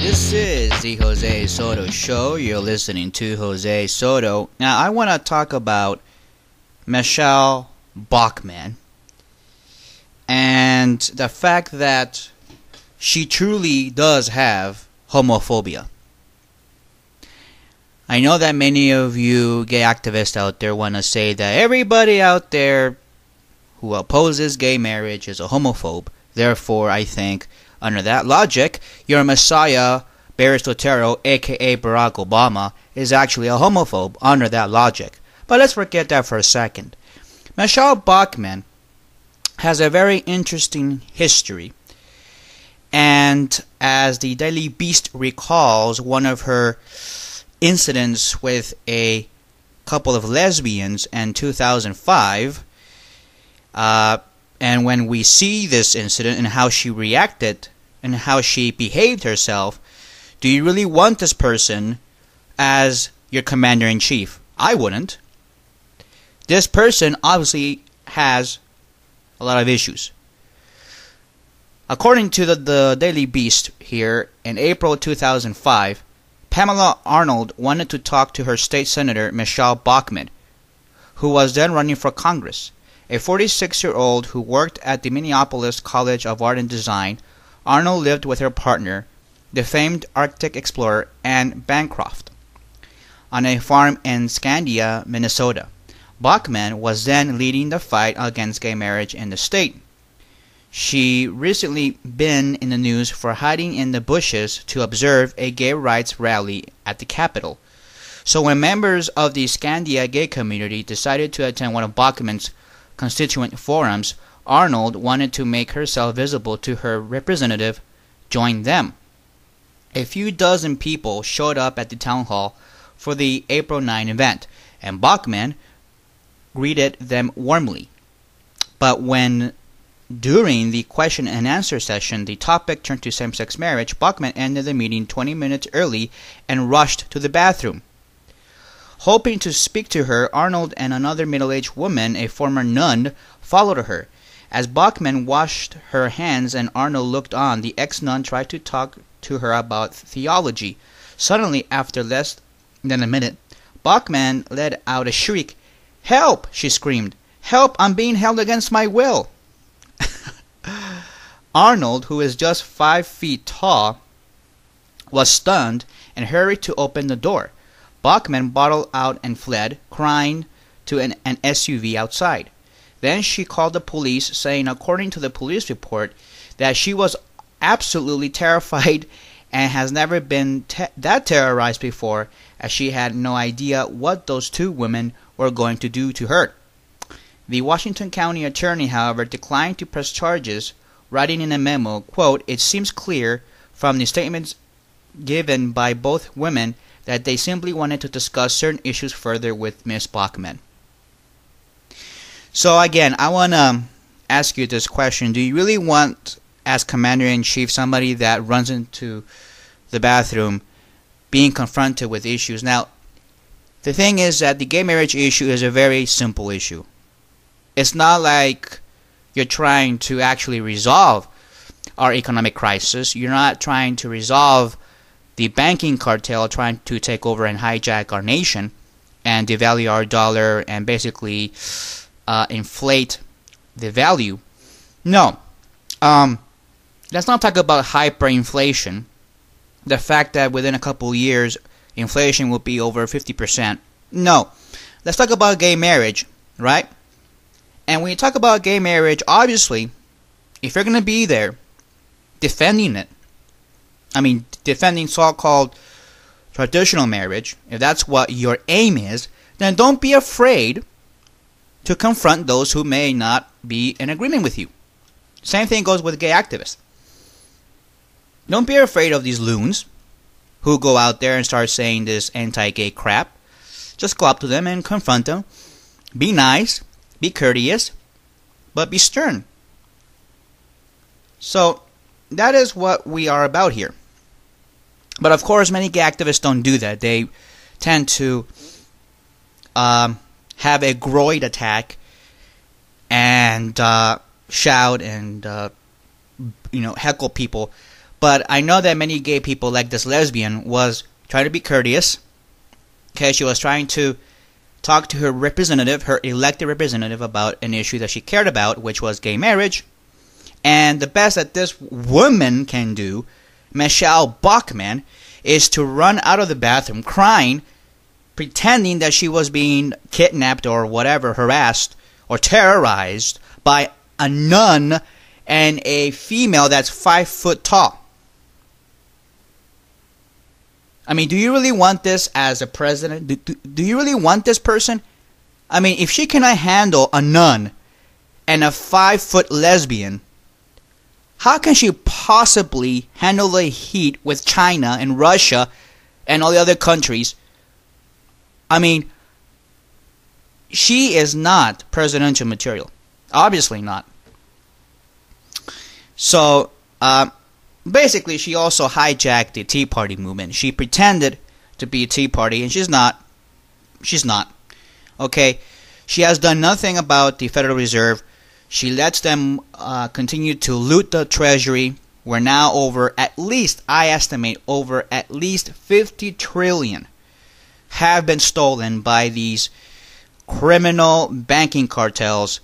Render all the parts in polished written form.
This is the Jose Soto Show. You're listening to Jose Soto. Now, I want to talk about Michelle Bachmann and the fact that she truly does have homophobia. I know that many of you gay activists out there want to say that everybody out there who opposes gay marriage is a homophobe. Therefore, I think, under that logic, your messiah, Barry Soetoro, aka Barack Obama, is actually a homophobe under that logic. But let's forget that for a second. Michelle Bachmann has a very interesting history. And as the Daily Beast recalls, one of her incidents with a couple of lesbians in 2005, and when we see this incident and how she reacted and how she behaved herself, do you really want this person as your commander-in-chief? I wouldn't. This person obviously has a lot of issues. According to the Daily Beast here, in April 2005, Pamela Arnold wanted to talk to her state senator, Michelle Bachmann, who was then running for Congress. A 46-year-old who worked at the Minneapolis College of Art and Design, Arnold lived with her partner, the famed Arctic explorer Anne Bancroft, on a farm in Scandia, Minnesota. Bachmann was then leading the fight against gay marriage in the state. She recently been in the news for hiding in the bushes to observe a gay rights rally at the Capitol. So when members of the Scandia gay community decided to attend one of Bachmann's constituent forums, Arnold wanted to make herself visible to her representative, join them. A few dozen people showed up at the town hall for the April 9 event, and Bachmann greeted them warmly. But when during the question and answer session the topic turned to same-sex marriage, Bachmann ended the meeting 20 minutes early and rushed to the bathroom. Hoping to speak to her, Arnold and another middle-aged woman, a former nun, followed her. As Bachmann washed her hands and Arnold looked on, the ex-nun tried to talk to her about theology. Suddenly, after less than a minute, Bachmann let out a shriek. "Help!" she screamed. "Help! I'm being held against my will!" Arnold, who is just 5 feet tall, was stunned and hurried to open the door. Bachmann bottled out and fled, crying to an SUV outside. Then she called the police, saying, according to the police report, that she was absolutely terrified and has never been that terrorized before, as she had no idea what those two women were going to do to her. The Washington County attorney, however, declined to press charges, writing in a memo, quote, "It seems clear from the statements given by both women that they simply wanted to discuss certain issues further with Miss Bachmann." So again, I want to ask you this question. Do you really want, as Commander-in-Chief, somebody that runs into the bathroom being confronted with issues? Now, the thing is that the gay marriage issue is a very simple issue. It's not like you're trying to actually resolve our economic crisis. You're not trying to resolve the banking cartel trying to take over and hijack our nation and devalue our dollar and basically inflate the value. No. Let's not talk about hyperinflation. The fact that within a couple years inflation will be over 50%. No. Let's talk about gay marriage, right? And when you talk about gay marriage, obviously, if you're going to be there defending it, defending so-called traditional marriage, if that's what your aim is, then don't be afraid to confront those who may not be in agreement with you. Same thing goes with gay activists. Don't be afraid of these loons who go out there and start saying this anti-gay crap. Just go up to them and confront them. Be nice, be courteous, but be stern. So, that is what we are about here. But of course, many gay activists don't do that. They tend to have a groin attack and shout and heckle people. But I know that many gay people, like this lesbian, was trying to be courteous. Okay, she was trying to talk to her representative, her elected representative, about an issue that she cared about, which was gay marriage. And the best that this woman can do, Michelle Bachmann, is to run out of the bathroom crying, pretending that she was being kidnapped or whatever, harassed or terrorized by a nun and a female that's 5 foot tall. I mean, do you really want this as a president? Do you really want this person? I mean, if she cannot handle a nun and a 5 foot lesbian, how can she possibly handle the heat with China and Russia and all the other countries? I mean, she is not presidential material. Obviously not. So, basically, she also hijacked the Tea Party movement. She pretended to be a Tea Party, and she's not. She's not. Okay? She has done nothing about the Federal Reserve. She lets them continue to loot the Treasury. We're now over, at least, I estimate, over at least 50 trillion have been stolen by these criminal banking cartels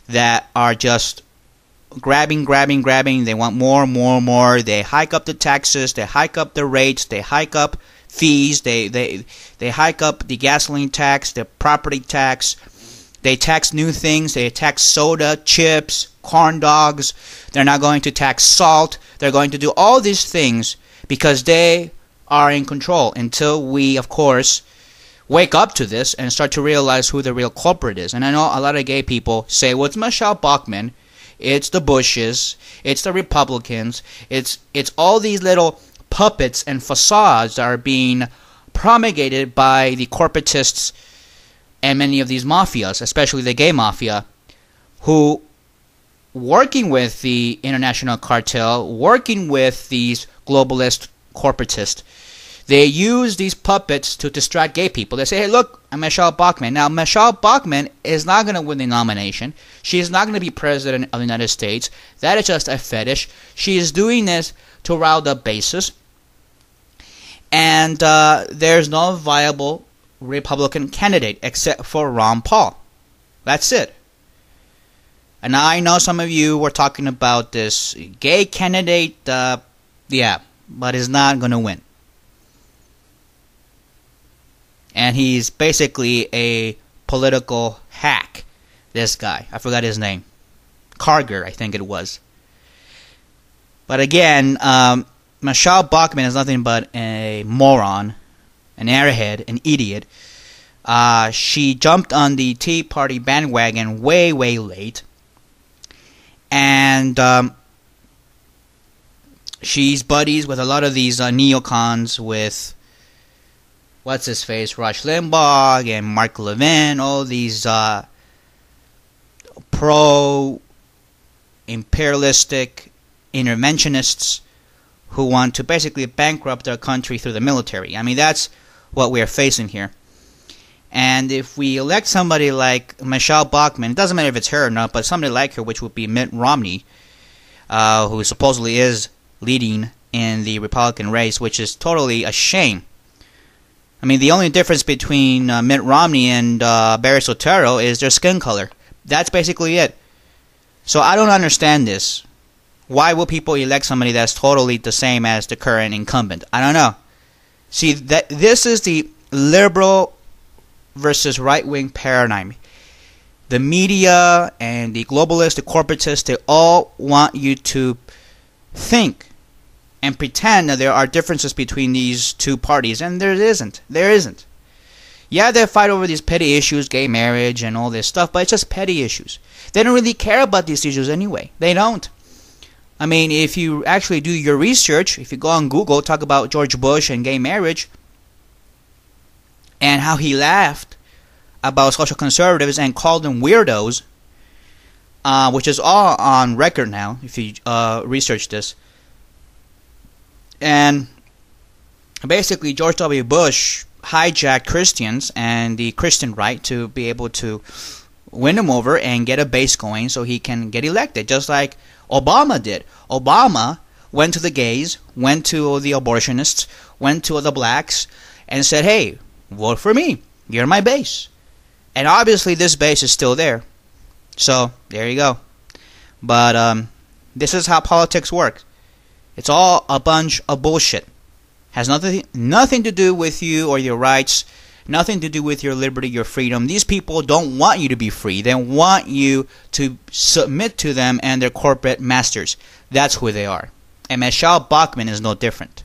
that are just grabbing. They want more. They hike up the taxes. They hike up the rates. They hike up fees. They hike up the gasoline tax, the property tax. They tax new things. They tax soda, chips, corn dogs. They're not going to tax salt. They're going to do all these things because they are in control until we, of course, wake up to this and start to realize who the real culprit is. And I know a lot of gay people say, well, it's Michelle Bachmann. It's the Bushes. It's the Republicans. It's all these little puppets and facades that are being promulgated by the corporatists and many of these mafias, especially the gay mafia, who, working with the international cartel, working with these globalist corporatists, they use these puppets to distract gay people. They say, hey, look, I'm Michelle Bachmann. Now, Michelle Bachmann is not going to win the nomination. She is not going to be president of the United States. That is just a fetish. She is doing this to rile up bases. And there's no viable Republican candidate except for Ron Paul. That's it. And I know some of you were talking about this gay candidate, but he's not going to win. And he's basically a political hack, this guy. I forgot his name. Karger, I think it was. But again, Michelle Bachmann is nothing but a moron, an airhead, an idiot. She jumped on the Tea Party bandwagon way late. And she's buddies with a lot of these neocons, with what's his face, Rush Limbaugh and Mark Levin, all these pro-imperialistic interventionists who want to basically bankrupt our country through the military. I mean, that's what we are facing here. And if we elect somebody like Michelle Bachmann, it doesn't matter if it's her or not, but somebody like her, which would be Mitt Romney, who supposedly is leading in the Republican race, which is totally a shame. I mean, the only difference between Mitt Romney and Barry Soetoro is their skin color. That's basically it. So I don't understand this. Why will people elect somebody that's totally the same as the current incumbent? I don't know. See, this is the liberal versus right-wing paradigm. The media and the globalists, the corporatists, they all want you to think and pretend that there are differences between these two parties, and there isn't. There isn't. Yeah, they fight over these petty issues, gay marriage and all this stuff, but it's just petty issues. They don't really care about these issues anyway. They don't. I mean, if you actually do your research, if you go on Google, talk about George Bush and gay marriage, and how he laughed about social conservatives and called them weirdos, which is all on record now, if you research this. And basically, George W. Bush hijacked Christians and the Christian right to be able to win him over and get a base going so he can get elected, just like Obama did. Obama went to the gays, went to the abortionists, went to the blacks, and said, hey, vote for me. You're my base. And obviously this base is still there. So, there you go. But this is how politics works. It's all a bunch of bullshit. Has nothing to do with you or your rights, nothing to do with your liberty, your freedom. These people don't want you to be free. They want you to submit to them and their corporate masters. That's who they are. And Michelle Bachmann is no different.